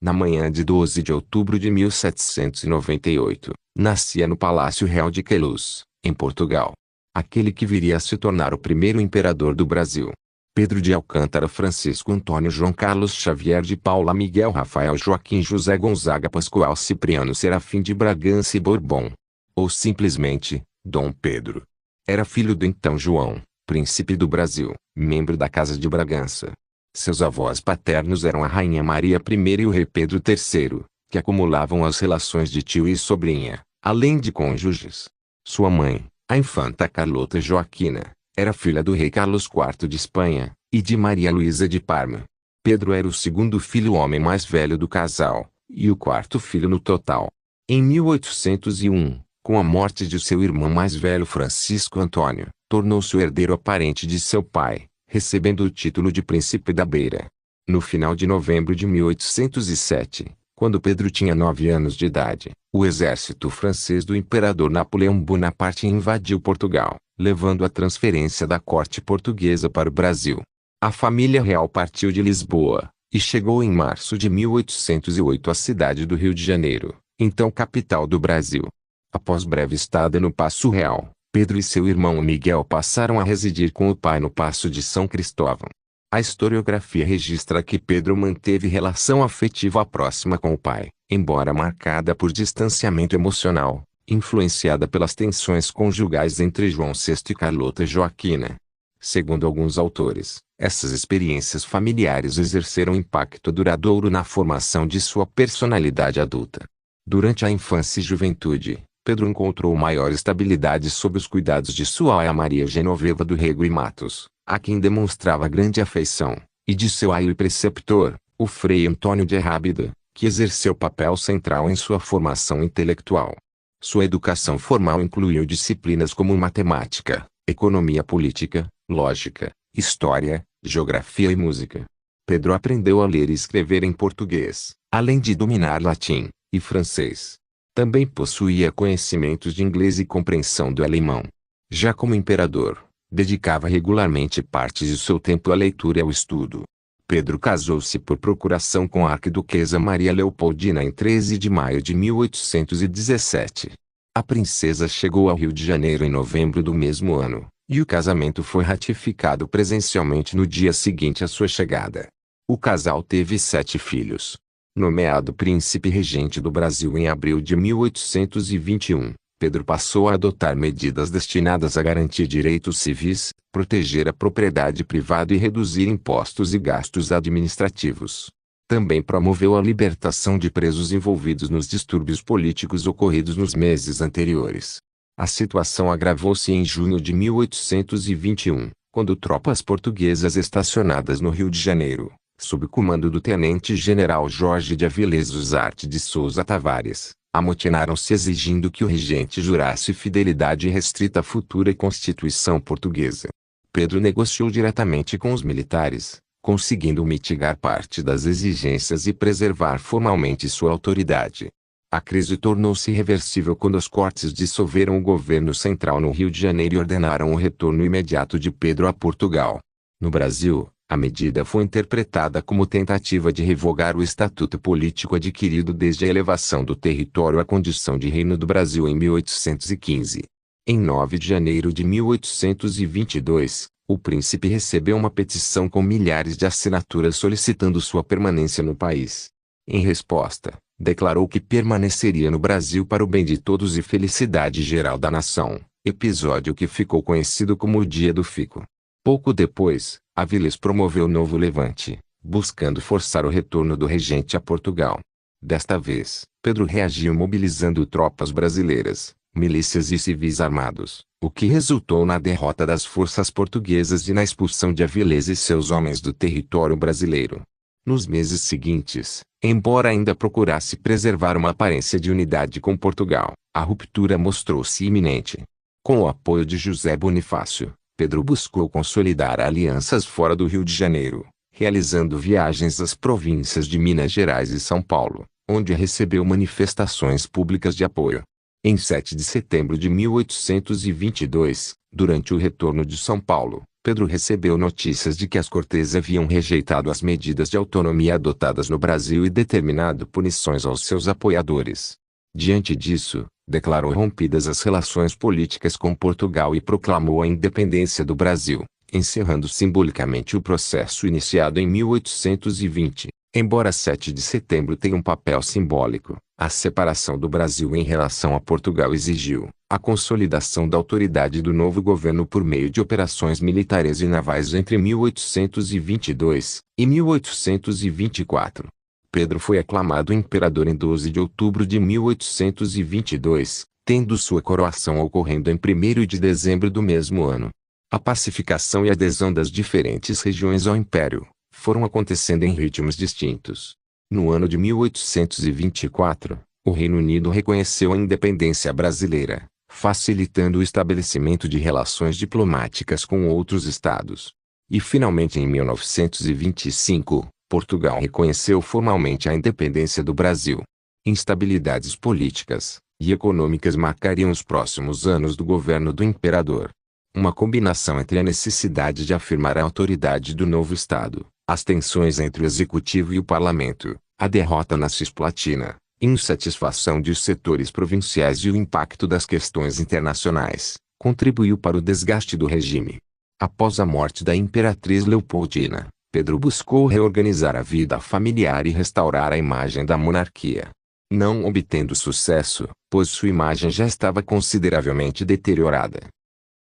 Na manhã de 12 de outubro de 1798, nascia no Palácio Real de Queluz, em Portugal, aquele que viria a se tornar o primeiro imperador do Brasil. Pedro de Alcântara, Francisco Antônio, João Carlos Xavier de Paula, Miguel, Rafael, Joaquim, José Gonzaga, Pascoal, Cipriano, Serafim de Bragança e Bourbon, ou simplesmente, Dom Pedro. Era filho do então João, príncipe do Brasil, membro da Casa de Bragança. Seus avós paternos eram a Rainha Maria I e o rei Pedro III, que acumulavam as relações de tio e sobrinha, além de cônjuges. Sua mãe, a infanta Carlota Joaquina, era filha do rei Carlos IV de Espanha, e de Maria Luísa de Parma. Pedro era o segundo filho, homem mais velho do casal, e o quarto filho no total. Em 1801, com a morte de seu irmão mais velho Francisco Antônio, tornou-se o herdeiro aparente de seu pai, recebendo o título de Príncipe da Beira. No final de novembro de 1807, quando Pedro tinha 9 anos de idade, o exército francês do imperador Napoleão Bonaparte invadiu Portugal, levando a transferência da corte portuguesa para o Brasil. A família real partiu de Lisboa, e chegou em março de 1808 à cidade do Rio de Janeiro, então capital do Brasil. Após breve estada no Paço Real, Pedro e seu irmão Miguel passaram a residir com o pai no Paço de São Cristóvão. A historiografia registra que Pedro manteve relação afetiva próxima com o pai, embora marcada por distanciamento emocional, influenciada pelas tensões conjugais entre João VI e Carlota Joaquina. Segundo alguns autores, essas experiências familiares exerceram impacto duradouro na formação de sua personalidade adulta. Durante a infância e juventude, Pedro encontrou maior estabilidade sob os cuidados de sua aia Maria Genoveva do Rego e Matos, a quem demonstrava grande afeição, e de seu aio e preceptor, o Frei Antônio de Rábida, que exerceu papel central em sua formação intelectual. Sua educação formal incluiu disciplinas como matemática, economia política, lógica, história, geografia e música. Pedro aprendeu a ler e escrever em português, além de dominar latim e francês. Também possuía conhecimentos de inglês e compreensão do alemão. Já como imperador, dedicava regularmente parte de seu tempo à leitura e ao estudo. Pedro casou-se por procuração com a arquiduquesa Maria Leopoldina em 13 de maio de 1817. A princesa chegou ao Rio de Janeiro em novembro do mesmo ano, e o casamento foi ratificado presencialmente no dia seguinte à sua chegada. O casal teve 7 filhos. Nomeado príncipe regente do Brasil em abril de 1821, Pedro passou a adotar medidas destinadas a garantir direitos civis, proteger a propriedade privada e reduzir impostos e gastos administrativos. Também promoveu a libertação de presos envolvidos nos distúrbios políticos ocorridos nos meses anteriores. A situação agravou-se em junho de 1821, quando tropas portuguesas estacionadas no Rio de Janeiro, sob comando do tenente-general Jorge de Avilés Zarte de Souza Tavares, amotinaram-se exigindo que o regente jurasse fidelidade restrita à futura Constituição portuguesa. Pedro negociou diretamente com os militares, conseguindo mitigar parte das exigências e preservar formalmente sua autoridade. A crise tornou-se irreversível quando as Cortes dissolveram o governo central no Rio de Janeiro e ordenaram o retorno imediato de Pedro a Portugal. No Brasil, a medida foi interpretada como tentativa de revogar o estatuto político adquirido desde a elevação do território à condição de Reino do Brasil em 1815. Em 9 de janeiro de 1822, o príncipe recebeu uma petição com milhares de assinaturas solicitando sua permanência no país. Em resposta, declarou que permaneceria no Brasil para o bem de todos e felicidade geral da nação, episódio que ficou conhecido como o Dia do Fico. Pouco depois, Avilés promoveu novo levante, buscando forçar o retorno do regente a Portugal. Desta vez, Pedro reagiu mobilizando tropas brasileiras, milícias e civis armados, o que resultou na derrota das forças portuguesas e na expulsão de Avilés e seus homens do território brasileiro. Nos meses seguintes, embora ainda procurasse preservar uma aparência de unidade com Portugal, a ruptura mostrou-se iminente. Com o apoio de José Bonifácio, Pedro buscou consolidar alianças fora do Rio de Janeiro, realizando viagens às províncias de Minas Gerais e São Paulo, onde recebeu manifestações públicas de apoio. Em 7 de setembro de 1822, durante o retorno de São Paulo, Pedro recebeu notícias de que as Cortes haviam rejeitado as medidas de autonomia adotadas no Brasil e determinado punições aos seus apoiadores. Diante disso, declarou rompidas as relações políticas com Portugal e proclamou a independência do Brasil, encerrando simbolicamente o processo iniciado em 1820. Embora 7 de setembro tenha um papel simbólico, a separação do Brasil em relação a Portugal exigiu a consolidação da autoridade do novo governo por meio de operações militares e navais entre 1822 e 1824. Pedro foi aclamado imperador em 12 de outubro de 1822, tendo sua coroação ocorrendo em 1º de dezembro do mesmo ano. A pacificação e adesão das diferentes regiões ao império foram acontecendo em ritmos distintos. No ano de 1824, o Reino Unido reconheceu a independência brasileira, facilitando o estabelecimento de relações diplomáticas com outros estados. E finalmente em 1925, Portugal reconheceu formalmente a independência do Brasil. Instabilidades políticas e econômicas marcariam os próximos anos do governo do imperador. Uma combinação entre a necessidade de afirmar a autoridade do novo Estado, as tensões entre o executivo e o parlamento, a derrota na Cisplatina, insatisfação de setores provinciais e o impacto das questões internacionais, contribuiu para o desgaste do regime. Após a morte da imperatriz Leopoldina, Pedro buscou reorganizar a vida familiar e restaurar a imagem da monarquia. Não obtendo sucesso, pois sua imagem já estava consideravelmente deteriorada.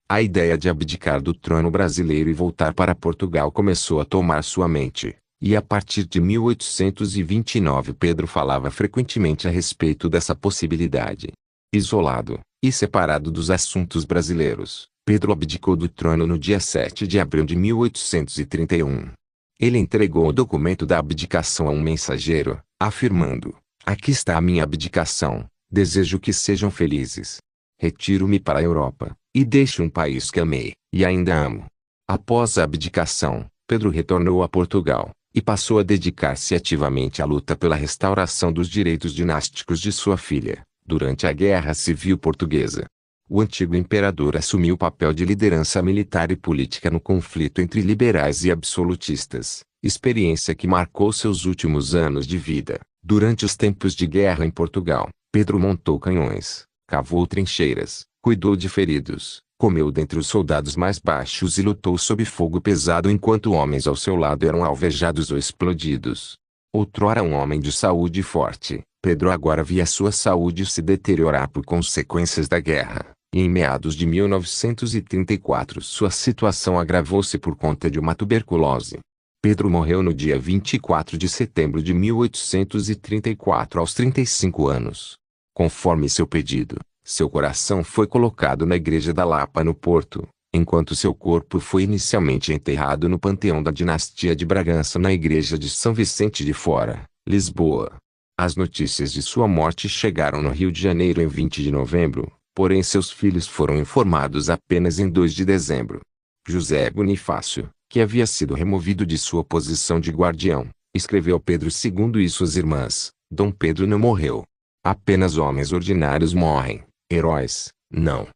A ideia de abdicar do trono brasileiro e voltar para Portugal começou a tomar sua mente, e a partir de 1829 Pedro falava frequentemente a respeito dessa possibilidade. Isolado e separado dos assuntos brasileiros, Pedro abdicou do trono no dia 7 de abril de 1831. Ele entregou o documento da abdicação a um mensageiro, afirmando: "Aqui está a minha abdicação, desejo que sejam felizes. Retiro-me para a Europa, e deixo um país que amei, e ainda amo." Após a abdicação, Pedro retornou a Portugal, e passou a dedicar-se ativamente à luta pela restauração dos direitos dinásticos de sua filha, durante a Guerra Civil Portuguesa. O antigo imperador assumiu o papel de liderança militar e política no conflito entre liberais e absolutistas, experiência que marcou seus últimos anos de vida. Durante os tempos de guerra em Portugal, Pedro montou canhões, cavou trincheiras, cuidou de feridos, comeu dentre os soldados mais baixos e lutou sob fogo pesado enquanto homens ao seu lado eram alvejados ou explodidos. Outrora um homem de saúde forte, Pedro agora via sua saúde se deteriorar por consequências da guerra, e em meados de 1934 sua situação agravou-se por conta de uma tuberculose. Pedro morreu no dia 24 de setembro de 1834 aos 35 anos. Conforme seu pedido, seu coração foi colocado na Igreja da Lapa no Porto, enquanto seu corpo foi inicialmente enterrado no panteão da dinastia de Bragança na Igreja de São Vicente de Fora, Lisboa. As notícias de sua morte chegaram no Rio de Janeiro em 20 de novembro, porém seus filhos foram informados apenas em 2 de dezembro. José Bonifácio, que havia sido removido de sua posição de guardião, escreveu a Pedro II e suas irmãs: "Dom Pedro não morreu. Apenas homens ordinários morrem, heróis, não."